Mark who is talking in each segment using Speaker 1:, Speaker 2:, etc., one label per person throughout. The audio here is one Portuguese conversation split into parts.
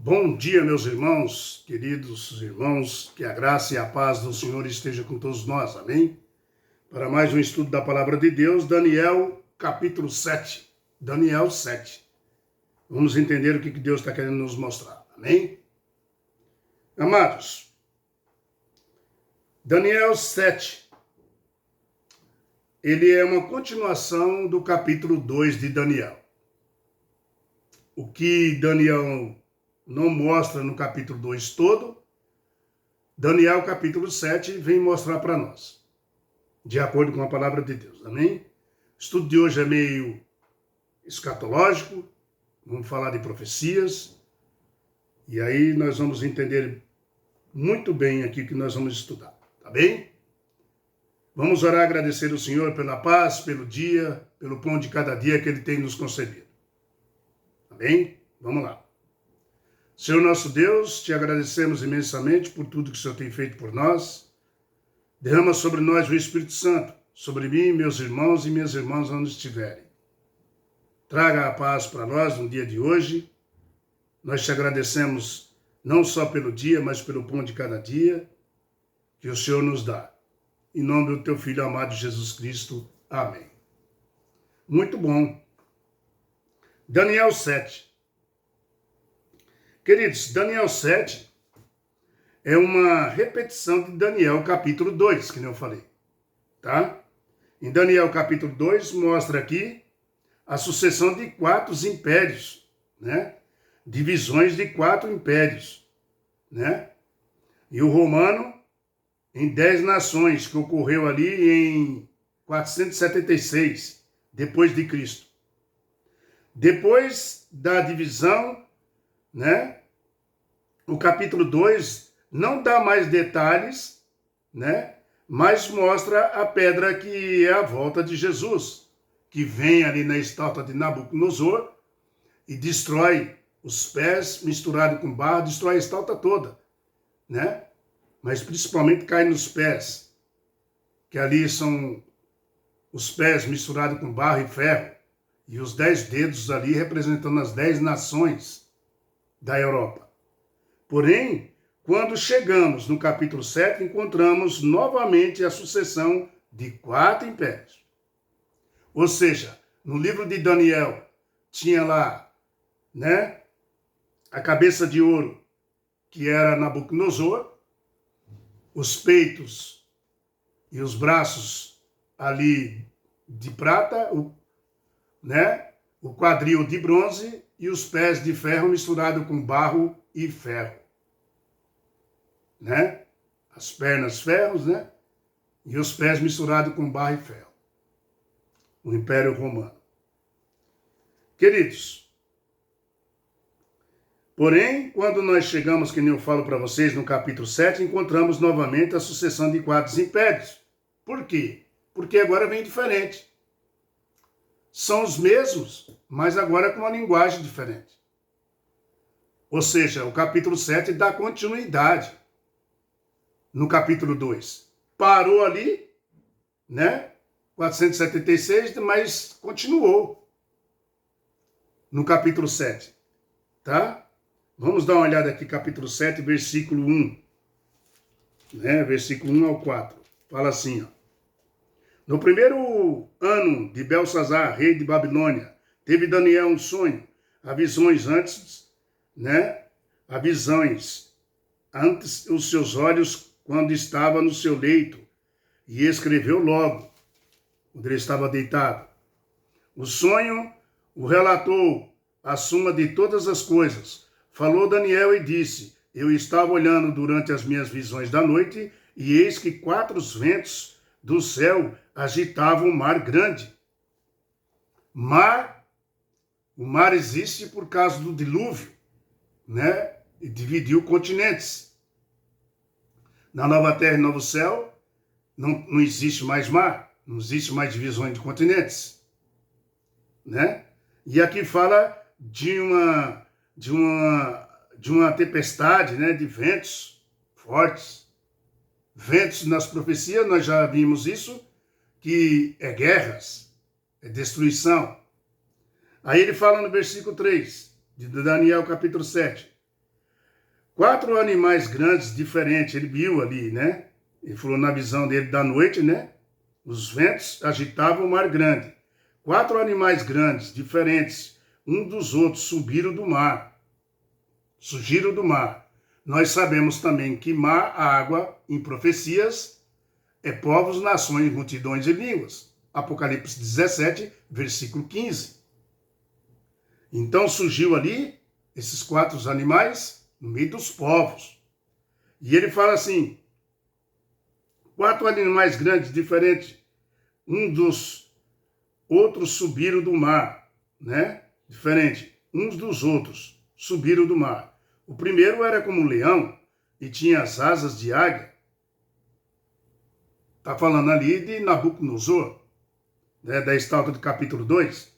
Speaker 1: Bom dia, meus irmãos, queridos irmãos, que a graça e a paz do Senhor esteja com todos nós, amém? Para mais um estudo da Palavra de Deus, Daniel, capítulo 7. Daniel 7. Vamos entender o que Deus está querendo nos mostrar, amém? Amados, Daniel 7, ele é uma continuação do capítulo 2 de Daniel. O que Daniel não mostra no capítulo 2 todo, Daniel capítulo 7 vem mostrar para nós, de acordo com a palavra de Deus, amém? O estudo de hoje é meio escatológico, vamos falar de profecias, e aí nós vamos entender muito bem aqui o que nós vamos estudar, tá bem? Vamos orar e agradecer ao Senhor pela paz, pelo dia, pelo pão de cada dia que Ele tem nos concedido, amém? Vamos lá. Senhor nosso Deus, te agradecemos imensamente por tudo que o Senhor tem feito por nós. Derrama sobre nós o Espírito Santo, sobre mim, meus irmãos e minhas irmãs onde estiverem. Traga a paz para nós no dia de hoje. Nós te agradecemos não só pelo dia, mas pelo pão de cada dia que o Senhor nos dá. Em nome do teu Filho amado Jesus Cristo. Amém. Muito bom. Daniel 7. Queridos, Daniel 7 é uma repetição de Daniel capítulo 2, que nem eu falei, tá? Em Daniel capítulo 2 mostra aqui a sucessão de 4 impérios, né? Divisões de 4 impérios, né? E o romano em 10 nações, que ocorreu ali em 476, depois de Cristo. Depois da divisão, né? O capítulo 2 não dá mais detalhes, né? Mas mostra a pedra que é a volta de Jesus, que vem ali na estátua de Nabucodonosor e destrói os pés misturado com barro, destrói a estátua toda, né? Mas principalmente cai nos pés, que ali são os pés misturados com barro e ferro, e os 10 dedos ali representando as 10 nações da Europa. Porém, quando chegamos no capítulo 7, encontramos novamente a sucessão de 4 impérios. Ou seja, no livro de Daniel, tinha lá, né, a cabeça de ouro, que era Nabucodonosor, os peitos e os braços ali de prata, né, o quadril de bronze e os pés de ferro misturado com barro e ferro, né? As pernas ferros, né? E os pés misturados com barro e ferro. O Império Romano. Queridos, porém, quando nós chegamos, que nem eu falo para vocês, no capítulo 7, encontramos novamente a sucessão de 4 impérios. Por quê? Porque agora vem diferente. São os mesmos, mas agora com uma linguagem diferente. Ou seja, o capítulo 7 dá continuidade no capítulo 2. Parou ali, né? 476, mas continuou no capítulo 7, tá? Vamos dar uma olhada aqui, capítulo 7, versículo 1, né? Versículo 1 ao 4. Fala assim, ó. No primeiro ano de Belsazar, rei de Babilônia, teve Daniel um sonho, há visões antes, né? Há visões antes os seus olhos quando estava no seu leito, e escreveu logo, quando ele estava deitado. O sonho o relatou a suma de todas as coisas. Falou Daniel e disse, eu estava olhando durante as minhas visões da noite, e eis que 4 ventos do céu agitavam o mar grande. O mar existe por causa do dilúvio, né? E dividiu continentes. Na nova terra e novo céu, não existe mais mar, não existe mais divisões de continentes, né? E aqui fala de uma tempestade, né? De ventos fortes. Ventos nas profecias, nós já vimos isso, que é guerras, é destruição. Aí ele fala no versículo 3, de Daniel capítulo 7. 4 animais grandes diferentes, ele viu ali, né? Ele falou na visão dele da noite, né? Os ventos agitavam o mar grande. 4 animais grandes, diferentes, um dos outros, surgiram do mar. Nós sabemos também que mar, água, em profecias, é povos, nações, multidões e línguas. Apocalipse 17, versículo 15. Então surgiu ali esses 4 animais no meio dos povos. E ele fala assim, 4 animais grandes, diferentes, um dos outros subiram do mar, né? Diferente, uns dos outros subiram do mar. O primeiro era como um leão e tinha as asas de águia. Está falando ali de Nabucodonosor, né? Da estátua do capítulo 2.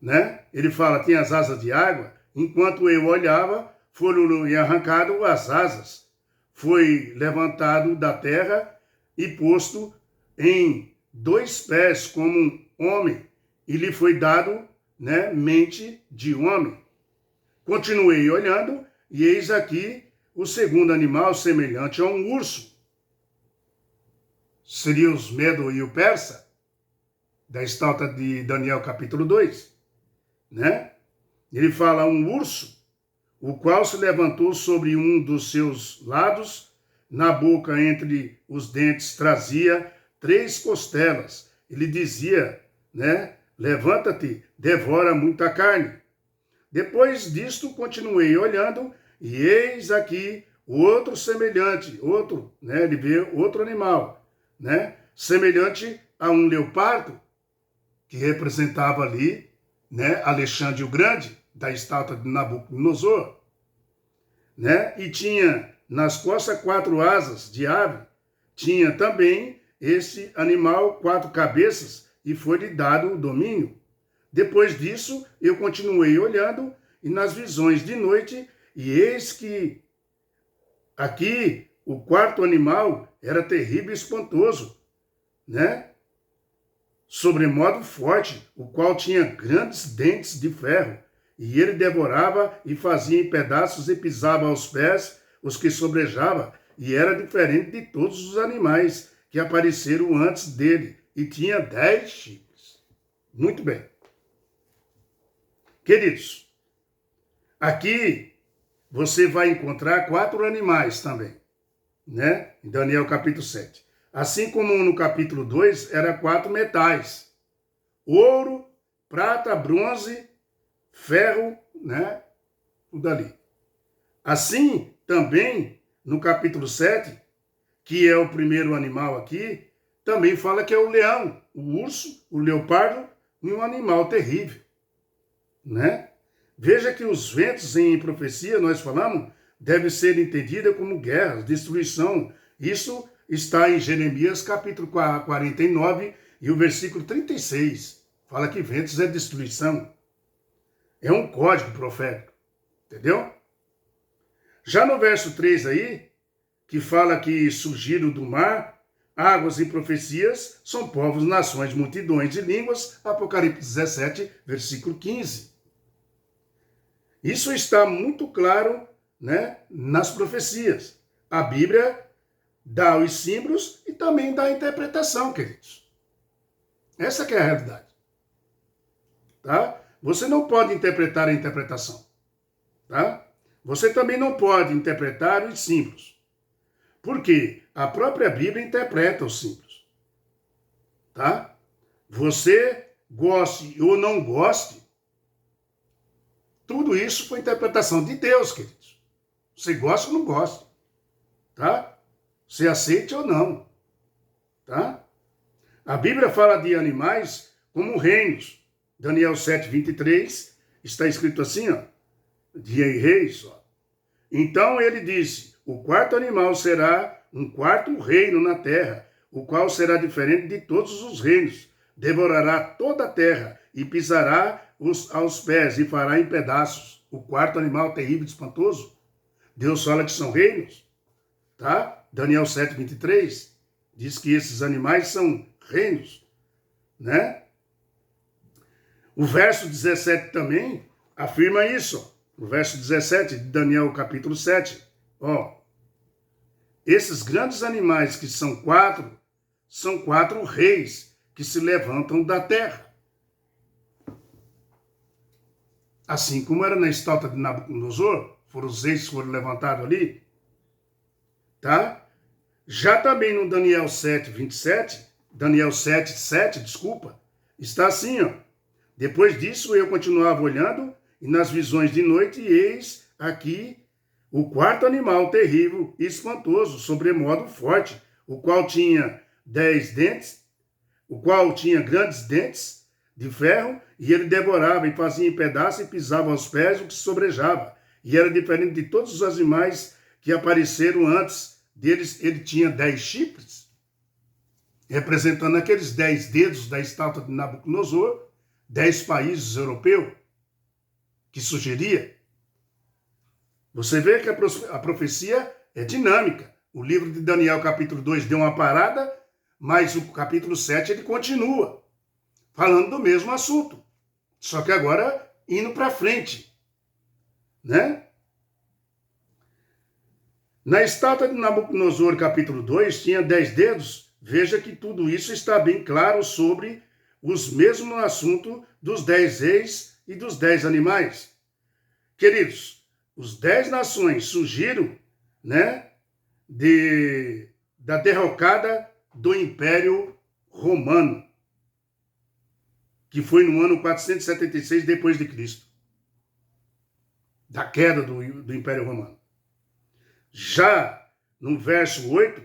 Speaker 1: Né? Ele fala, tinha as asas de água. Enquanto eu olhava, foram arrancadas as asas. Foi levantado da terra e posto em 2 pés como um homem. E lhe foi dado, né, mente de homem. Continuei olhando, e eis aqui o segundo animal semelhante a um urso. Seria os Medo e o Persa, da estátua de Daniel capítulo 2. Né? Ele fala um urso, o qual se levantou sobre um dos seus lados, na boca entre os dentes trazia 3 costelas. Ele dizia, né, levanta-te, devora muita carne. Depois disto, continuei olhando, e eis aqui outro semelhante, né, ele vê outro animal, né, semelhante a um leopardo, que representava ali, né, Alexandre o Grande, da estátua de Nabucodonosor, né, e tinha nas costas 4 asas de ave, tinha também esse animal 4 cabeças, e foi-lhe dado o domínio. Depois disso, eu continuei olhando, e nas visões de noite, e eis que aqui o 4º animal era terrível e espantoso, né? Sobremodo forte, o qual tinha grandes dentes de ferro, e ele devorava e fazia em pedaços e pisava aos pés os que sobrejava, e era diferente de todos os animais que apareceram antes dele, e tinha 10 chifres. Muito bem. Queridos, aqui você vai encontrar 4 animais também, né? Em Daniel capítulo 7. Assim como no capítulo 2, era 4 metais. Ouro, prata, bronze, ferro, né? Tudo ali. Assim, também, no capítulo 7, que é o primeiro animal aqui, também fala que é o leão, o urso, o leopardo e um animal terrível, né? Veja que os ventos em profecia, nós falamos, deve ser entendida como guerra, destruição. Isso está em Jeremias capítulo 49 e o versículo 36. Fala que ventos é destruição. É um código profético, entendeu? Já no verso 3 aí, que fala que surgiram do mar, águas e profecias, são povos, nações, multidões e línguas, Apocalipse 17, versículo 15. Isso está muito claro, né, nas profecias. A Bíblia dá os símbolos e também dá a interpretação, queridos. Essa que é a realidade. Tá? Você não pode interpretar a interpretação. Tá? Você também não pode interpretar os símbolos. Porque a própria Bíblia interpreta os símbolos. Tá? Você goste ou não goste, tudo isso foi interpretação de Deus, queridos. Você gosta ou não gosta. Tá? Você aceite ou não. Tá? A Bíblia fala de animais como reinos. Daniel 7, 23, está escrito assim, ó, de reis, ó. Então ele disse, o 4º animal será um 4º reino na terra, o qual será diferente de todos os reinos. Devorará toda a terra e pisará aos pés e fará em pedaços. O 4º animal terrível e espantoso. Deus fala que são reinos. Tá? Daniel 7, 23 diz que esses animais são reinos. Né? O verso 17 também afirma isso. no verso 17 de Daniel capítulo 7, ó, esses grandes animais que são quatro reis que se levantam da terra. Assim como era na estátua de Nabucodonosor, foram os reis que foram levantados ali, tá? Já também no Daniel 7, 27, Daniel 7, 7, desculpa, está assim, ó. Depois disso eu continuava olhando, e nas visões de noite, eis aqui o quarto animal terrível e espantoso, sobremodo forte, o qual tinha 10 dentes, o qual tinha grandes dentes de ferro, e ele devorava e fazia em pedaços e pisava aos pés o que sobrejava. E era diferente de todos os animais que apareceram antes deles. Ele tinha 10 chifres, representando aqueles 10 dedos da estátua de Nabucodonosor, 10 países europeus que sugeria. Você vê que a profecia é dinâmica. O livro de Daniel, capítulo 2, deu uma parada, mas o capítulo 7 ele continua falando do mesmo assunto. Só que agora indo para frente, né? Na estátua de Nabucodonosor, capítulo 2, tinha 10 dedos. Veja que tudo isso está bem claro sobre os mesmos assuntos dos 10 reis e dos 10 animais. Queridos, os 10 nações surgiram, né, da derrocada do Império Romano, que foi no ano 476 depois de Cristo, da queda do Império Romano. Já no verso 8,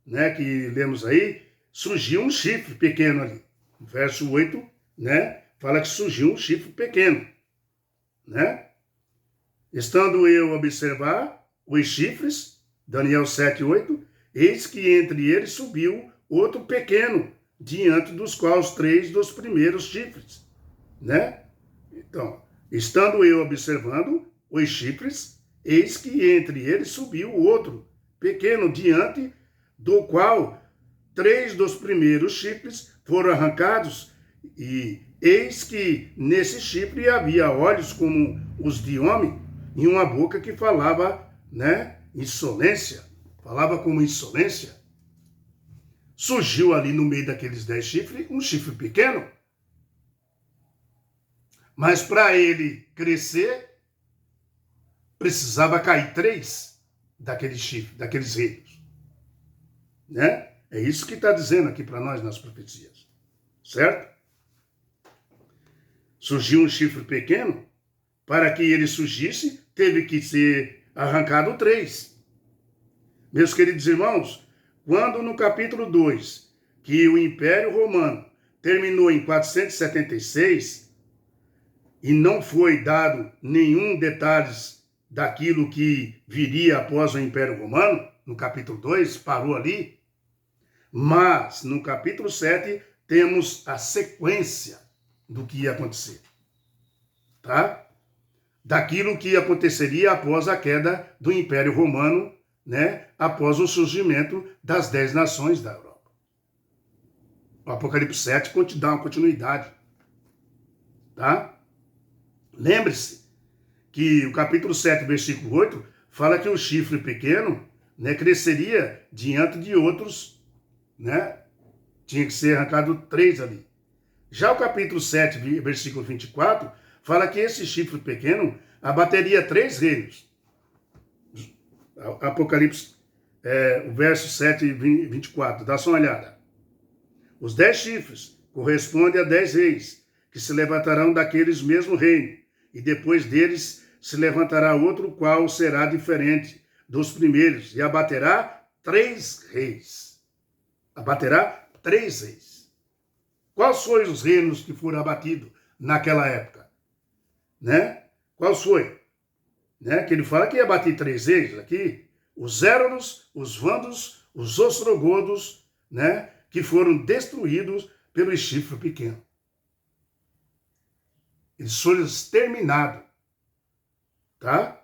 Speaker 1: né, que lemos aí, surgiu um chifre pequeno ali. No verso 8, né, fala que surgiu um chifre pequeno, né? Estando eu a observar os chifres, Daniel 7, 8, eis que entre eles subiu outro pequeno, diante dos quais 3 dos primeiros chifres, né? Então, estando eu observando os chifres, eis que entre eles subiu outro pequeno, diante do qual 3 dos primeiros chifres foram arrancados, e eis que nesse chifre havia olhos como os de homem, e uma boca que falava, né, insolência, falava como insolência. Surgiu ali no meio daqueles 10 chifres um chifre pequeno, mas para ele crescer, precisava cair 3 daqueles chifres, daqueles reinos, né? É isso que está dizendo aqui para nós nas profecias, certo? Surgiu um chifre pequeno, para que ele surgisse, teve que ser arrancado 3. Meus queridos irmãos, quando no capítulo 2, que o Império Romano terminou em 476, e não foi dado nenhum detalhes daquilo que viria após o Império Romano, no capítulo 2, parou ali, mas no capítulo 7 temos a sequência do que ia acontecer, tá? Daquilo que aconteceria após a queda do Império Romano, né? Após o surgimento das 10 nações da Europa. O Apocalipse 7 dá uma continuidade, tá? Lembre-se que o capítulo 7, versículo 8, fala que o chifre pequeno, né, cresceria diante de outros, né? Tinha que ser arrancado 3 ali. Já o capítulo 7, versículo 24, fala que esse chifre pequeno abateria 3 reinos. Apocalipse, o verso 7 e 24, dá só uma olhada. Os 10 chifres correspondem a 10 reis, que se levantarão daqueles mesmos reinos, e depois deles se levantará outro qual será diferente dos primeiros, e abaterá 3 reis. Abaterá 3 reis. Quais foram os reinos que foram abatidos naquela época? Né? Quais foi? Né? Que ele fala que ia bater 3 reis aqui. Os Érolos, os Vândalos, os Ostrogodos, né? Que foram destruídos pelo chifre pequeno. Eles foram exterminados. Tá?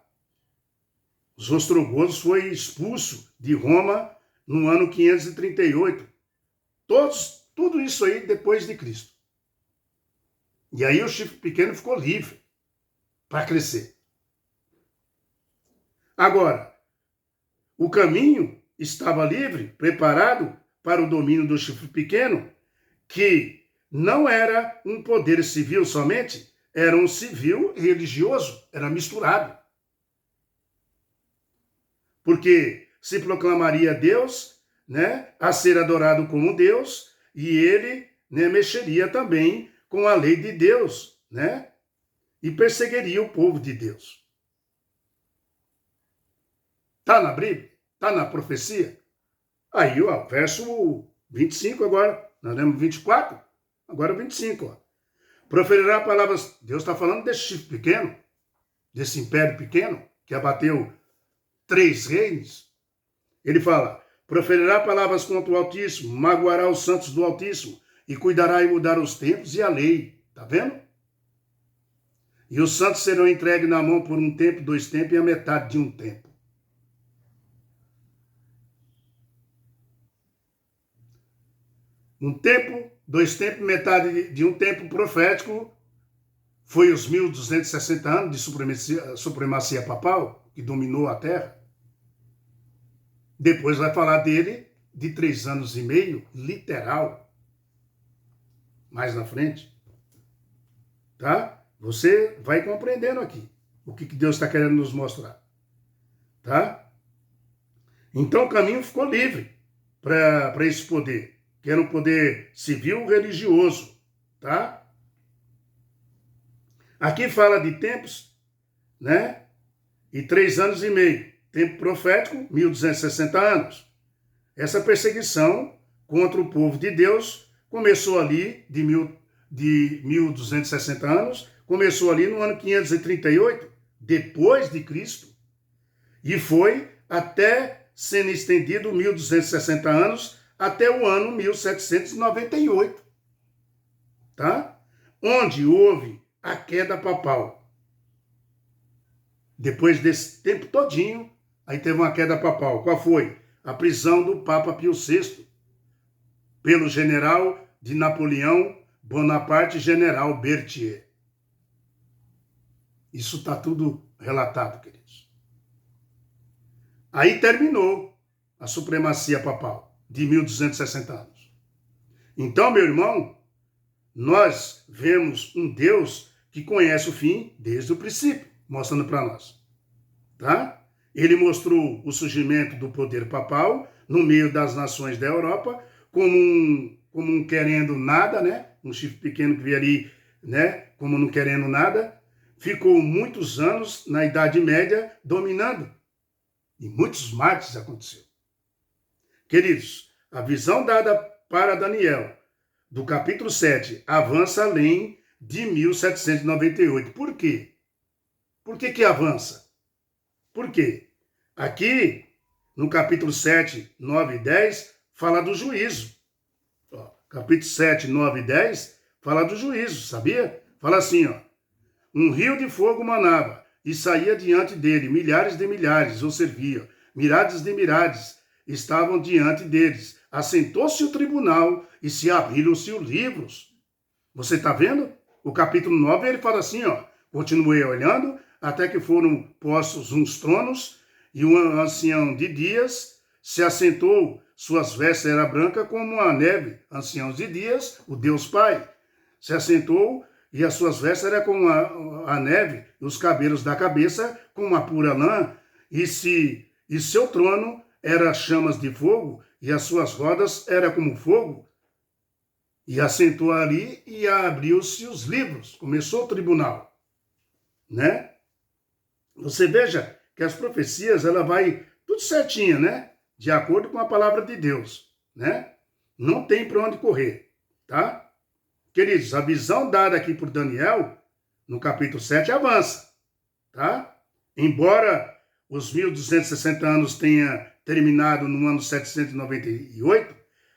Speaker 1: Os Ostrogodos foi expulso de Roma no ano 538. Tudo isso aí depois de Cristo. E aí o chifre pequeno ficou livre para crescer. Agora, o caminho estava livre, preparado para o domínio do chifre pequeno, que não era um poder civil somente, era um civil religioso, era misturado. Porque se proclamaria Deus, né, a ser adorado como Deus, e ele, né, mexeria também com a lei de Deus, né, e perseguiria o povo de Deus. Está na Bíblia? Está na profecia? Aí, ó, verso 25 agora, nós lemos 24, agora 25, ó. Proferirá palavras, Deus está falando desse chifre pequeno, desse império pequeno, que abateu 3 reinos. Ele fala, proferirá palavras contra o Altíssimo, magoará os santos do Altíssimo, e cuidará em mudar os tempos e a lei. Está vendo? E os santos serão entregues na mão por um tempo, 2 tempos e a metade de um tempo. Um tempo, 2 tempos, metade de um tempo profético foi os 1260 anos de supremacia papal, que dominou a terra. Depois vai falar dele de 3 anos e meio, literal. Mais na frente. Tá? Você vai compreendendo aqui o que Deus está querendo nos mostrar. Tá? Então o caminho ficou livre para esse poder, que era um poder civil religioso. Tá? Aqui fala de tempos, né? E 3 anos e meio. Tempo profético, 1260 anos. Essa perseguição contra o povo de Deus começou ali de 1260 anos, começou ali no ano 538, depois de Cristo, e foi até sendo estendido 1260 anos até o ano 1798, tá? Onde houve a queda papal. Depois desse tempo todinho, aí teve uma queda papal. Qual foi? A prisão do Papa Pio VI, pelo general de Napoleão Bonaparte, general Berthier. Isso está tudo relatado, queridos. Aí terminou a supremacia papal de 1260 anos. Então, meu irmão, nós vemos um Deus que conhece o fim desde o princípio, mostrando para nós. Tá? Ele mostrou o surgimento do poder papal no meio das nações da Europa como um querendo nada, né? Um chifre pequeno que veio ali, né? Como não querendo nada. Ficou muitos anos na Idade Média dominando. E muitos mártires aconteceram. Queridos, a visão dada para Daniel do capítulo 7 avança além de 1798. Por quê? Por que avança? Por quê? Aqui, no capítulo 7, 9 e 10, fala do juízo. Ó, capítulo 7, 9 e 10, fala do juízo, sabia? Fala assim, ó. Um rio de fogo manava, e saía diante dele, milhares de milhares o serviam, mirades de mirades estavam diante deles. Assentou-se o tribunal e se abriram-se os livros. Você está vendo? O capítulo 9, ele fala assim, ó. Continuei olhando, até que foram postos uns tronos, e um ancião de dias se assentou, suas vestes eram brancas como a neve. Anciãos de dias, o Deus Pai, se assentou, e as suas vestes eram como a neve, e os cabelos da cabeça como a pura lã, e seu trono era chamas de fogo, e as suas rodas eram como fogo. E assentou ali e abriu-se os livros. Começou o tribunal, né? Você veja que as profecias, ela vai tudo certinho, né? De acordo com a palavra de Deus, né? Não tem para onde correr, tá? Queridos, a visão dada aqui por Daniel, no capítulo 7, avança, tá? Embora os 1260 anos tenha terminado no ano 798,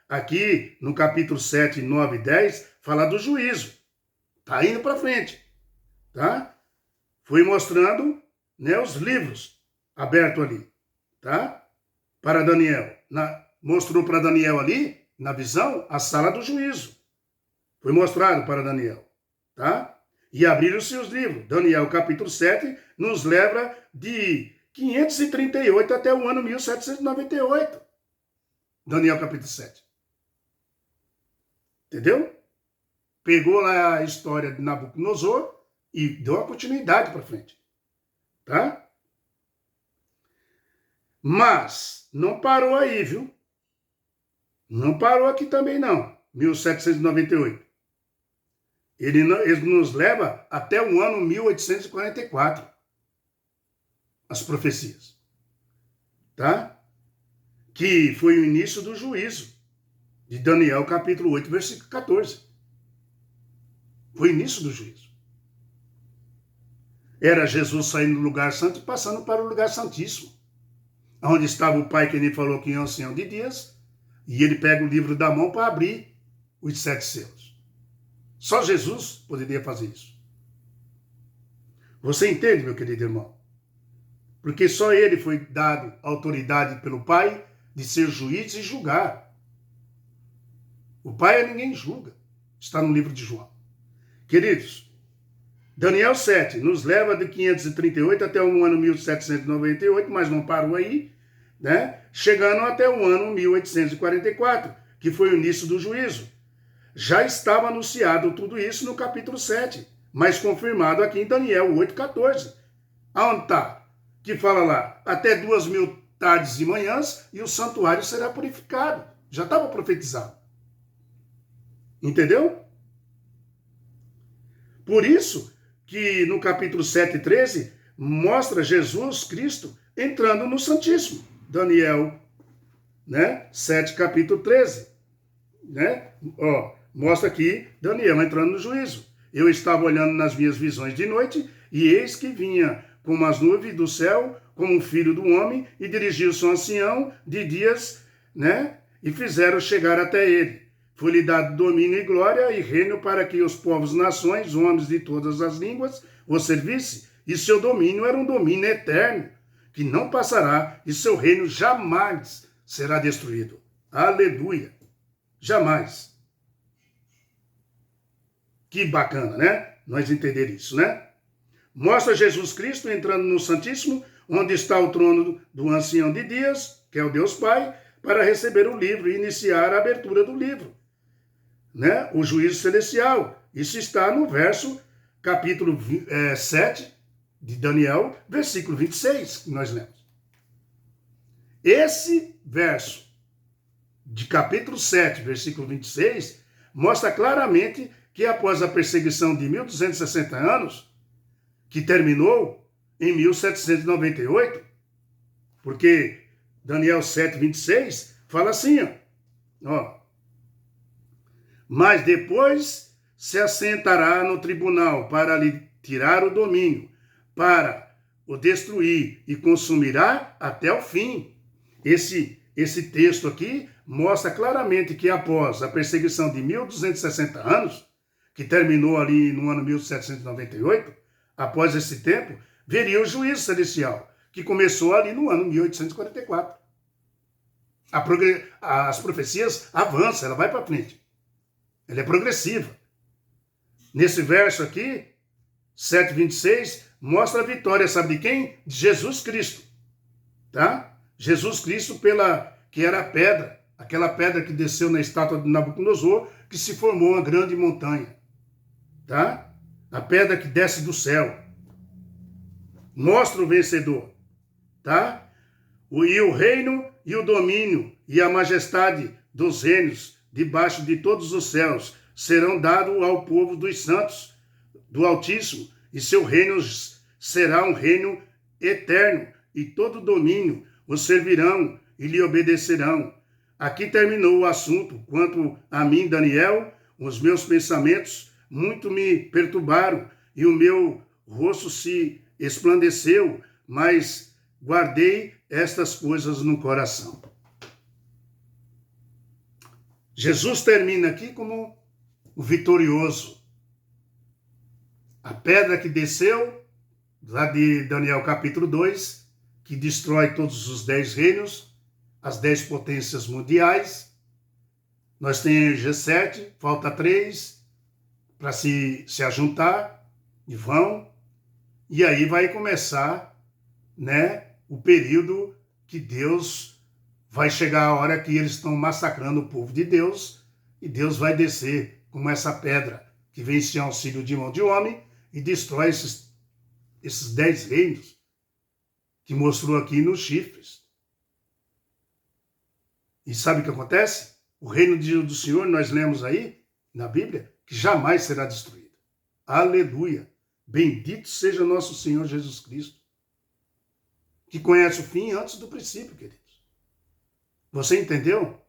Speaker 1: aqui no capítulo 7, 9 e 10, fala do juízo. Tá indo para frente, tá? Foi mostrando, né, os livros abertos ali, tá? Para Daniel. Mostrou para Daniel ali, na visão, a sala do juízo. Foi mostrado para Daniel, tá? E abriram-se os livros. Daniel, capítulo 7, nos leva de 538 até o ano 1798. Daniel capítulo 7. Entendeu? Pegou lá a história de Nabucodonosor e deu a continuidade para frente. Tá? Mas não parou aí, viu? Não parou aqui também não. 1798. Ele nos leva até o ano 1844. As profecias. Tá? Que foi o início do juízo. De Daniel capítulo 8, versículo 14. Foi o início do juízo. Era Jesus saindo do lugar santo e passando para o lugar santíssimo. Onde estava o pai que ele falou que é um ancião de dias. E ele pega o livro da mão para abrir os 7 selos. Só Jesus poderia fazer isso. Você entende, meu querido irmão? Porque só ele foi dado autoridade pelo Pai de ser juiz e julgar. O Pai a ninguém julga. Está no livro de João. Queridos, Daniel 7 nos leva de 538 até o ano 1798, mas não parou aí, né? Chegando até o ano 1844, que foi o início do juízo. Já estava anunciado tudo isso no capítulo 7, mas confirmado aqui em Daniel 8,14. Aonde está? Que fala lá, até 2000 tardes e manhãs e o santuário será purificado. Já estava profetizado. Entendeu? Por isso que no capítulo 7,13 mostra Jesus Cristo entrando no Santíssimo. Daniel, né? 7, capítulo 13. Né? Ó, mostra aqui Daniel entrando no juízo. Eu estava olhando nas minhas visões de noite, e eis que vinha como as nuvens do céu, como um filho do homem, e dirigiu-se ao ancião de dias, né? E fizeram chegar até ele. Foi-lhe dado domínio e glória e reino para que os povos, nações, homens de todas as línguas o servissem. E seu domínio era um domínio eterno, que não passará, e seu reino jamais será destruído. Aleluia! Jamais. Que bacana, né? Nós entender isso, né? Mostra Jesus Cristo entrando no Santíssimo, onde está o trono do ancião de dias, que é o Deus Pai, para receber o livro e iniciar a abertura do livro. Né? O juízo celestial. Isso está no verso, capítulo 7 de Daniel, versículo 26, que nós lemos. Esse verso de capítulo 7, versículo 26, mostra claramente que após a perseguição de 1260 anos, que terminou em 1798, porque Daniel 7, 26 fala assim, ó, mas depois se assentará no tribunal para lhe tirar o domínio, para o destruir e consumirá até o fim. Esse texto aqui mostra claramente que após a perseguição de 1260 anos, que terminou ali no ano 1798, após esse tempo, viria o juízo celestial, que começou ali no ano 1844. As profecias avançam, ela vai para frente. Ela é progressiva. Nesse verso aqui, 7,26, mostra a vitória, sabe de quem? De Jesus Cristo. Tá? Jesus Cristo que era a pedra, aquela pedra que desceu na estátua de Nabucodonosor, que se formou uma grande montanha. Tá? A pedra que desce do céu. Mostra o vencedor. Tá? E o reino e o domínio e a majestade dos reinos debaixo de todos os céus serão dados ao povo dos santos do Altíssimo, e seu reino será um reino eterno, e todo domínio o servirão e lhe obedecerão. Aqui terminou o assunto. Quanto a mim, Daniel, os meus pensamentos muito me perturbaram, e o meu rosto se esplandeceu, mas guardei estas coisas no coração. Jesus termina aqui como o vitorioso. A pedra que desceu, lá de Daniel capítulo 2, que destrói todos os 10 reinos, as 10 potências mundiais. Nós temos G7, falta 3 para se ajuntar, e vão. E aí vai começar, né, o período que Deus vai chegar a hora que eles estão massacrando o povo de Deus e Deus vai descer como essa pedra que vem sem auxílio de mão de homem e destrói esses 10 reinos que mostrou aqui nos chifres. E sabe o que acontece? O reino do Senhor, nós lemos aí na Bíblia, que jamais será destruído. Aleluia! Bendito seja nosso Senhor Jesus Cristo, que conhece o fim antes do princípio, queridos. Você entendeu?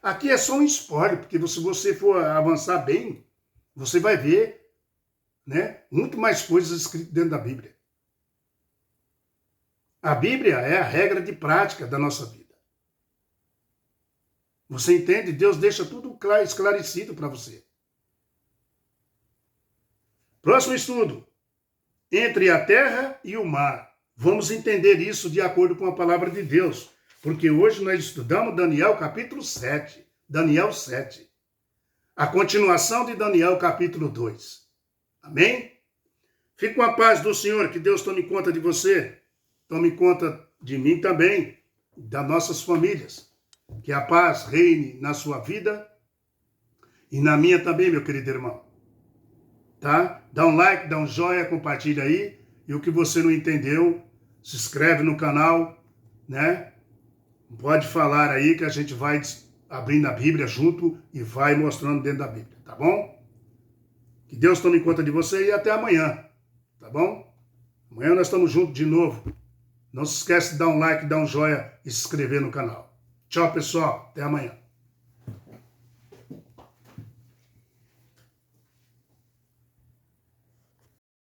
Speaker 1: Aqui é só um spoiler, porque se você for avançar bem, você vai ver, né, muito mais coisas escritas dentro da Bíblia. A Bíblia é a regra de prática da nossa vida. Você entende? Deus deixa tudo esclarecido para você. Próximo estudo. Entre a terra e o mar. Vamos entender isso de acordo com a palavra de Deus. Porque hoje nós estudamos Daniel capítulo 7. Daniel 7. A continuação de Daniel capítulo 2. Amém? Fique com a paz do Senhor. Que Deus tome conta de você. Tome conta de mim também. Das nossas famílias. Que a paz reine na sua vida e na minha também, meu querido irmão. Tá? Dá um like, dá um joinha, compartilha aí. E o que você não entendeu, se inscreve no canal, né? Pode falar aí que a gente vai abrindo a Bíblia junto e vai mostrando dentro da Bíblia, tá bom? Que Deus tome conta de você e até amanhã, tá bom? Amanhã nós estamos juntos de novo. Não se esquece de dar um like, dar um joinha e se inscrever no canal. Tchau, pessoal. Até amanhã.